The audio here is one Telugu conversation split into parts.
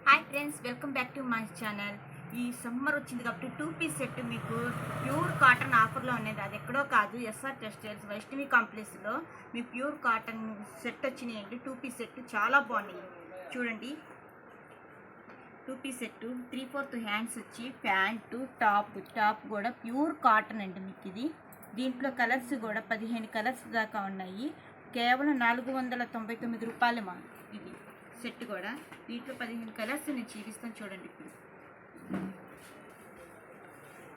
Hi friends, welcome back to my channel. ఈ సమ్మర్ వచ్చింది కాబట్టి 2 పీస్ సెట్ మీకు ప్యూర్ కాటన్ ఆఫర్లో ఉన్నది. అది ఎక్కడో కాదు, ఎస్ఆర్ టెక్స్టైల్స్ వైష్ణవి కాంప్లెక్స్లో మీ ప్యూర్ కాటన్ సెట్ వచ్చినాయండి. 2 పీస్ సెట్ చాలా బాగున్నాయి. చూడండి, 2 పీస్ సెట్ 3/4 హ్యాండ్స్ వచ్చి ప్యాంటు టాప్ కూడా ప్యూర్ కాటన్ అండి. మీకు ఇది దీంట్లో కలర్స్ కూడా 15 కలర్స్ దాకా ఉన్నాయి. కేవలం 499 రూపాయలు మా ఇది సెట్ కూడా. దీంట్లో 15 కలర్స్ నేను చూపిస్తాను చూడండి. ఇప్పుడు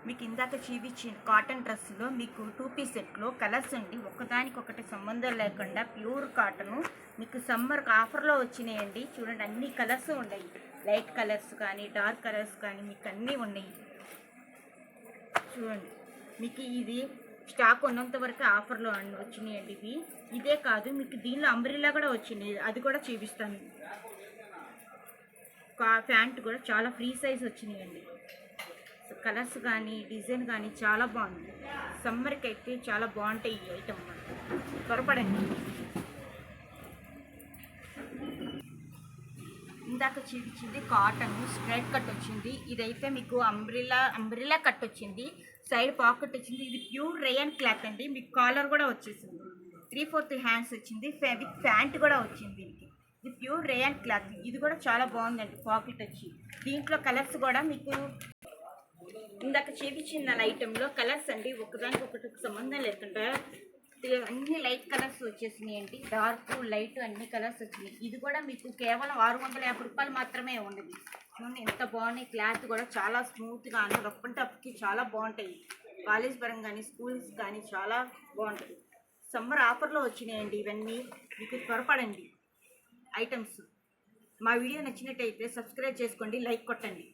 మీకు ఇందాక చూపించిన కాటన్ డ్రెస్లో మీకు 2 పీస్ సెట్లో కలర్స్ అండి, ఒకదానికొకటి సంబంధం లేకుండా ప్యూర్ కాటను మీకు సమ్మర్ ఆఫర్లో వచ్చినాయండి. చూడండి, అన్ని కలర్స్ ఉన్నాయి. లైట్ కలర్స్ కానీ డార్క్ కలర్స్ కానీ మీకు అన్నీ ఉన్నాయి. చూడండి, మీకు ఇది స్టాక్ ఉన్నంత వరకు ఆఫర్లో వచ్చినాయండి. ఇదే కాదు, మీకు దీనిలో అంబ్రిల్లా కూడా వచ్చింది, అది కూడా చూపిస్తాను. ప్యాంట్ కూడా చాలా ఫ్రీ సైజ్ వచ్చినాయండి. కలర్స్ కానీ డిజైన్ కానీ చాలా బాగుంది. సమ్మర్కి అయితే చాలా బాగుంటాయి ఈ ఐటమ్. త్వరపడండి. ఇందాక చూపించింది కాటన్ స్ట్రైట్ కట్ వచ్చింది. ఇదైతే మీకు అంబ్రిల్లా కట్ వచ్చింది, సైడ్ పాకెట్ వచ్చింది. ఇది ప్యూర్ రేయన్ క్లాత్ అండి. మీకు కాలర్ కూడా వచ్చేసింది, 3/4 హ్యాండ్స్ వచ్చింది, విత్ ప్యాంట్ కూడా వచ్చింది. ఇది ప్యూర్ రేయన్ క్లాత్. ఇది కూడా చాలా బాగుందండి. పాకెట్ వచ్చి దీంట్లో కలర్స్ కూడా మీకు ఇందాక చూపించిన ఐటెంలో కలర్స్ అండి, ఒకదానికి సంబంధం లేకుండా అన్ని లైట్ కలర్స్ వచ్చేసినాయండి. డార్క్ లైట్ అన్ని కలర్స్ వచ్చినాయి. ఇది కూడా మీకు కేవలం 650 రూపాయలు మాత్రమే ఉన్నది. చూడండి ఎంత బాగున్నాయి. క్లాత్ కూడా చాలా స్మూత్గా రఫ్ అండ్ టఫ్కి చాలా బాగుంటాయి. కాలేజ్ పరంగా కానీ స్కూల్స్ కానీ చాలా బాగుంటుంది. సమ్మర్ ఆఫర్లో వచ్చినాయండి ఇవన్నీ. మీకు త్వరపడండి ఐటమ్స్. మా వీడియో నచ్చినట్టయితే సబ్స్క్రైబ్ చేసుకోండి, లైక్ కొట్టండి.